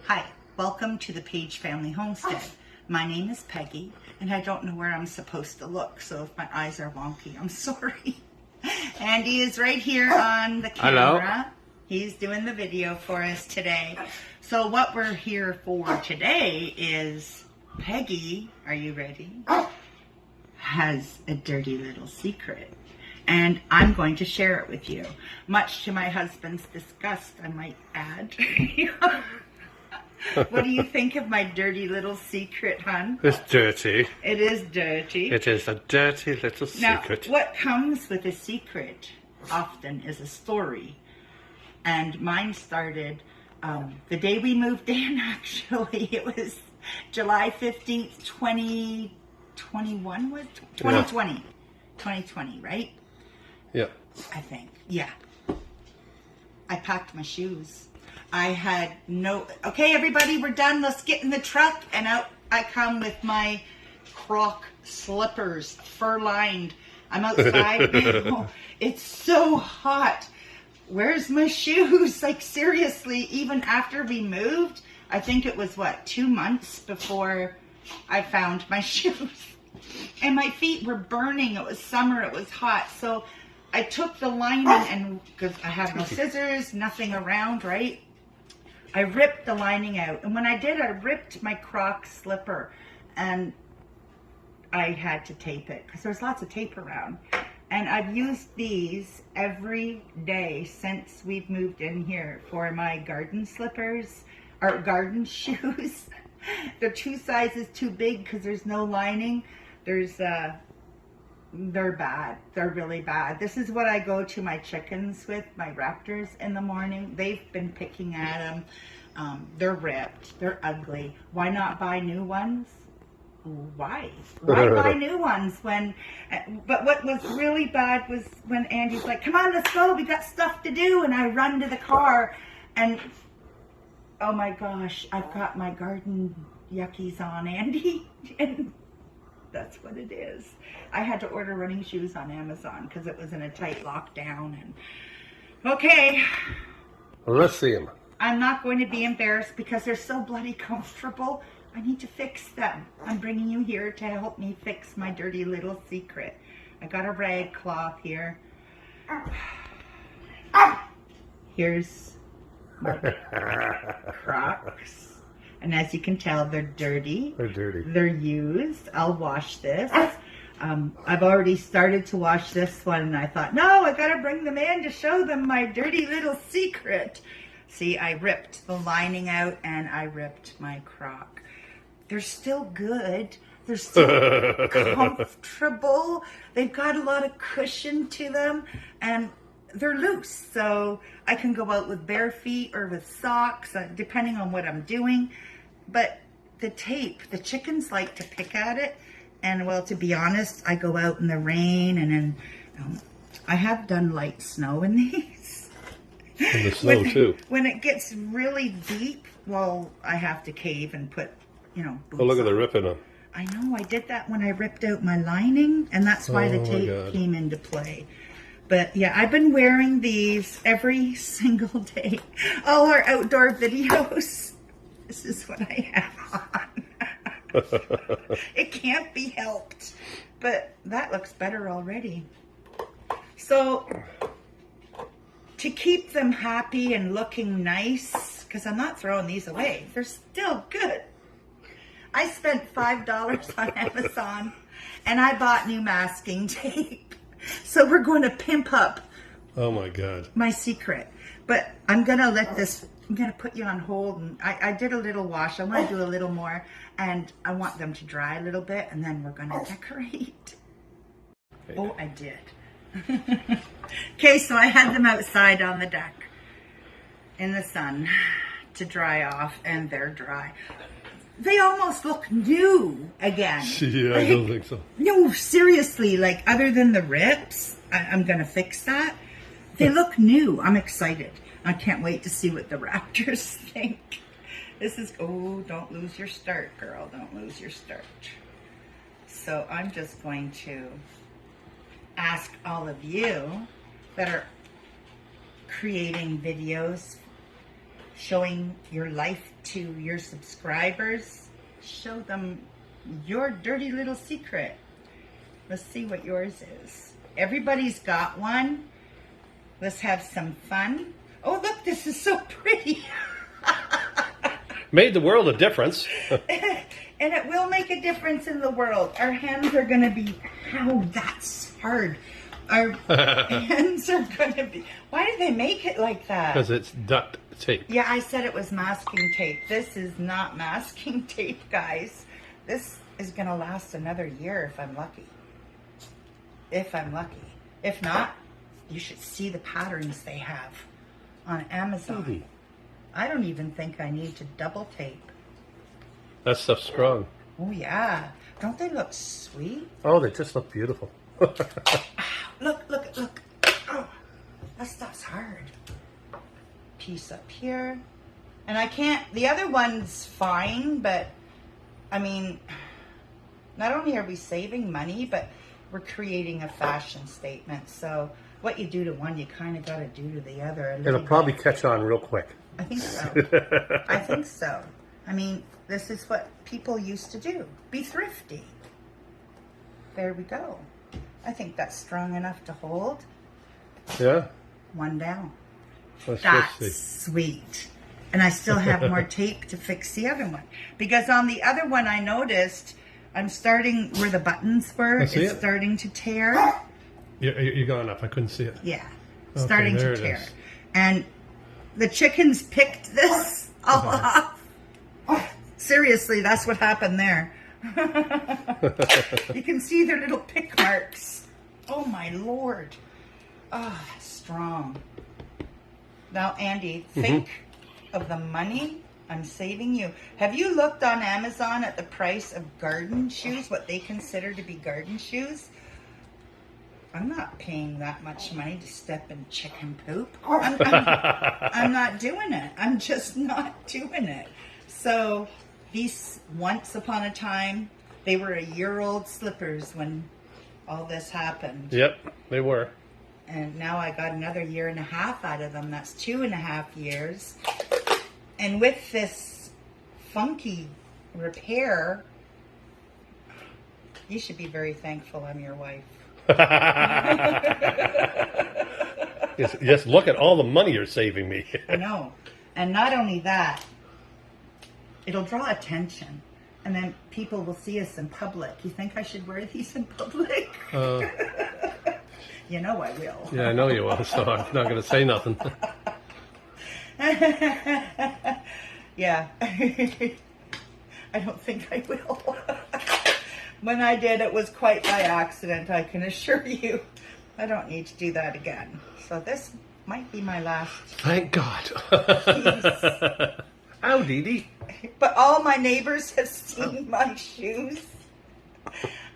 Hi, welcome to the Paige family homestead. My name is Peggy, and I don't know where I'm supposed to look, so if my eyes are wonky, I'm sorry. Andy is right here on the camera. Hello. He's doing the video for us today. So what we're here for today is Peggy, are you ready? Has a dirty little secret. And I'm going to share it with you. Much to my husband's disgust, I might add. What do you think of my dirty little secret, hon? It's dirty. It is dirty. It is a dirty little secret. Now, what comes with a secret often is a story. And mine started the day we moved in, actually. It was July 15th, 2021, was 2020. Yeah. 2020, right? Yeah. I think. Yeah. I packed my shoes. I had no... Okay, everybody, we're done. Let's get in the truck. And out I come with my Croc slippers, fur-lined. I'm outside now. It's so hot. Where's my shoes? Like, seriously, even after we moved, I think it was, 2 months before I found my shoes. And my feet were burning. It was summer. It was hot. So I took the lining and, because I have no scissors, nothing around, right? I ripped the lining out. And when I did, I ripped my Croc slipper. And I had to tape it because there's lots of tape around. And I've used these every day since we've moved in here for my garden slippers, or garden shoes. They're 2 sizes too big because there's no lining. They're bad. They're really bad. This is what I go to my chickens with, my raptors, in the morning. They've been picking at them. They're ripped. They're ugly. Why not buy new ones? Why? Why buy new ones when... But what was really bad was when Andy's like, come on, let's go. We got stuff to do. And I run to the car and... Oh my gosh, I've got my garden yuckies on, Andy. And that's what it is. I had to order running shoes on Amazon because it was in a tight lockdown. And okay. Well, let's see them. I'm not going to be embarrassed because they're so bloody comfortable. I need to fix them. I'm bringing you here to help me fix my dirty little secret. I got a rag cloth here. Here's my Crocs. And as you can tell, they're dirty. They're dirty. They're used. I'll wash this. I've already started to wash this one, and I thought, no, I gotta bring them in to show them my dirty little secret. See, I ripped the lining out, and I ripped my Croc. They're still good. They're still comfortable. They've got a lot of cushion to them, and they're loose. So I can go out with bare feet or with socks, depending on what I'm doing. But the tape, the chickens like to pick at it. And, well, to be honest, I go out in the rain, and then I have done light snow in these. And the snow, too. When it gets really deep, well, I have to cave and put, boots Oh, look at on. the ripping on. I know, I did that when I ripped out my lining, and that's why the tape came into play. But, yeah, I've been wearing these every single day. All our outdoor videos. This is what I have on. It can't be helped. But that looks better already. So, to keep them happy and looking nice, because I'm not throwing these away. They're still good. I spent $5 on Amazon, and I bought new masking tape. So we're going to pimp up. Oh my God. My secret. But I'm going to I'm going to put you on hold. And I did a little wash. I want to do a little more. And I want them to dry a little bit. And then we're going to decorate. Okay. Oh, I did. Okay, so I had them outside on the deck in the sun to dry off. And they're dry. They almost look new again. Yeah, I don't think so. No, seriously, other than the rips, I'm going to fix that. They look new. I'm excited. I can't wait to see what the raptors think. This is, don't lose your start, girl. Don't lose your start. So I'm just going to ask all of you that are creating videos showing your life to your subscribers. Show them your dirty little secret. Let's see what yours is. Everybody's got one. Let's have some fun. Oh, look, this is so pretty. Made the world a difference. And it will make a difference in the world. Our hands are going to be, how that's hard. Our hands are going to be, why did they make it like that? Because it's duct tape. Yeah, I said it was masking tape. This is not masking tape, guys. This is going to last another year if I'm lucky. If I'm lucky. If not, you should see the patterns they have on Amazon. I don't even think I need to double tape. That stuff's strong. Oh, yeah. Don't they look sweet? Oh, they just look beautiful. Look. Oh, that stuff's hard. Piece up here. And I can't, the other one's fine, but I mean, not only are we saving money, but we're creating a fashion statement. So what you do to one, you kind of got to do to the other. It'll probably catch on real quick. I think so. I think so. I mean, this is what people used to do. Be thrifty. There we go. I think that's strong enough to hold. Yeah? One down. Let's That's just see. sweet. And I still have more tape to fix the other one. Because on the other one I noticed, I'm starting where the buttons were. I see It's it. starting to tear. You're going up. I couldn't see it. Yeah. Okay, Starting there to it tear. is. And the chickens picked this all off. Seriously, that's what happened there. You can see their little pick marks. Oh my Lord. Oh, that's strong. Now, Andy, think of the money I'm saving you. Have you looked on Amazon at the price of garden shoes, what they consider to be garden shoes? I'm not paying that much money to step in chicken poop. I'm not doing it. I'm just not doing it. So these, once upon a time, they were a year-old slippers when all this happened. Yep, they were. And now I got another year and a half out of them. That's 2.5 years. And with this funky repair, you should be very thankful I'm your wife. Yes, look at all the money you're saving me. I know. And not only that, it'll draw attention. And then people will see us in public. You think I should wear these in public? You know I will. Yeah, I know you will, so I'm not going to say nothing. Yeah. I don't think I will. When I did, it was quite by accident, I can assure you. I don't need to do that again. So this might be my last Thank God. piece. Ow, Dee Dee. But all my neighbors have seen my shoes.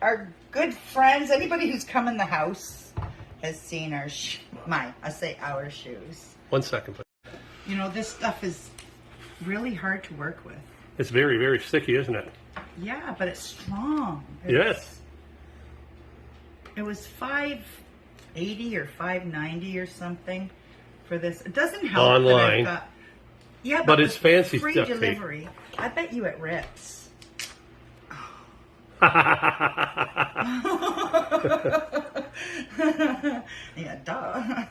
Our good friends, anybody who's come in the house has seen our our shoes. 1 second, please. You know, this stuff is really hard to work with. It's very, very sticky, isn't it? Yeah, but it's strong. Yes. It was $5.80 or $5.90 or something for this. It doesn't help Online. that I've got, yeah, But it's with fancy free duct tape. delivery. I bet you it rips. Yeah, duh.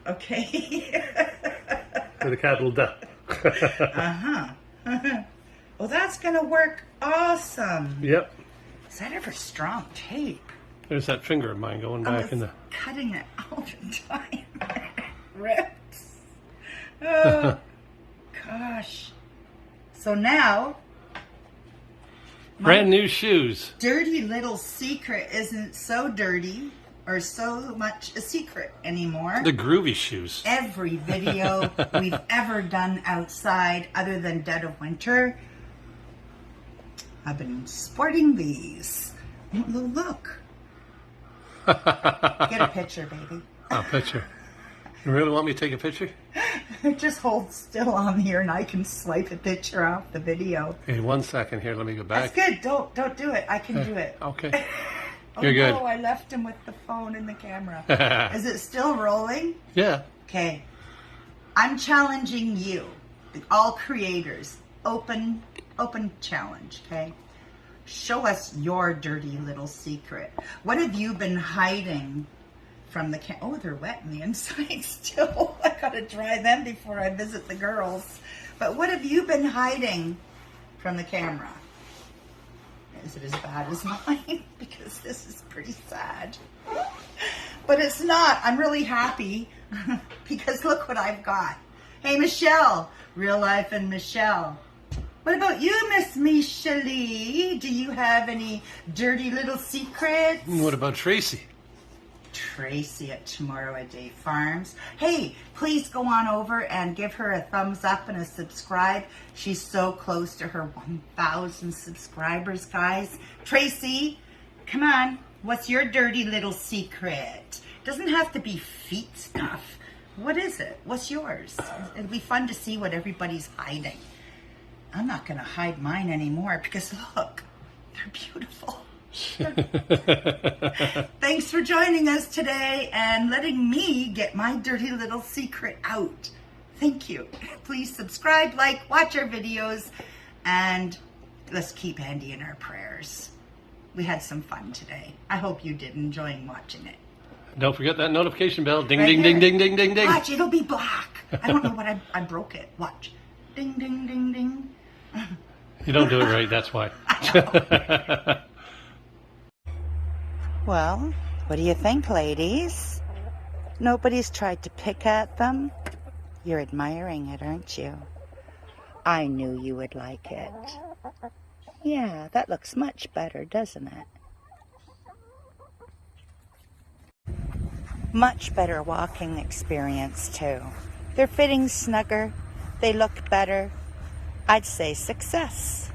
Okay. With a capital D. Well, that's gonna work awesome. Yep. Is that ever strong tape? There's that finger of mine going I back was in the... cutting it all the time. Rips. Oh, gosh. So now, Brand new shoes. dirty little secret isn't so dirty or so much a secret anymore. The groovy shoes. Every video we've ever done outside, other than dead of winter, I've been sporting these. Oh, look. Get a picture, baby. Oh, picture. You really want me to take a picture? Just hold still on here and I can swipe a picture off the video. Okay, 1 second here. Let me go back. That's good. Don't do it. I can do it. Okay. Oh, You're good. no, I left him with the phone and the camera. Is it still rolling? Yeah. Okay. I'm challenging you. all creators, open challenge, okay? Show us your dirty little secret. What have you been hiding from the oh, they're wet on the inside still. I gotta dry them before I visit the girls. But what have you been hiding from the camera? Is it as bad as mine? Because this is pretty sad. But it's not. I'm really happy because look what I've got. Hey, Michelle. Real life and Michelle. What about you, Miss Michelle? Do you have any dirty little secrets? What about Tracy? Tracy at Tomorrowwaday Farms. Hey, please go on over and give her a thumbs up and a subscribe. She's so close to her 1,000 subscribers, guys. Tracy, come on. What's your dirty little secret? Doesn't have to be feet stuff. What is it? What's yours? It'll be fun to see what everybody's hiding. I'm not going to hide mine anymore because look, they're beautiful. Thanks for joining us today and letting me get my dirty little secret out. Thank you. Please subscribe, like, watch our videos, and let's keep Andy in our prayers. We had some fun today. I hope you did, enjoying watching it. Don't forget that notification bell. Ding, Right ding, here. ding, ding, ding, ding, ding. Watch, it'll be black. I don't know what I broke it. Watch. Ding, ding, ding, ding. You don't do it right, that's why. Well, what do you think, ladies? Nobody's tried to pick at them? You're admiring it, aren't you? I knew you would like it. Yeah, that looks much better, doesn't it? Much better walking experience, too. They're fitting snugger. They look better. I'd say success.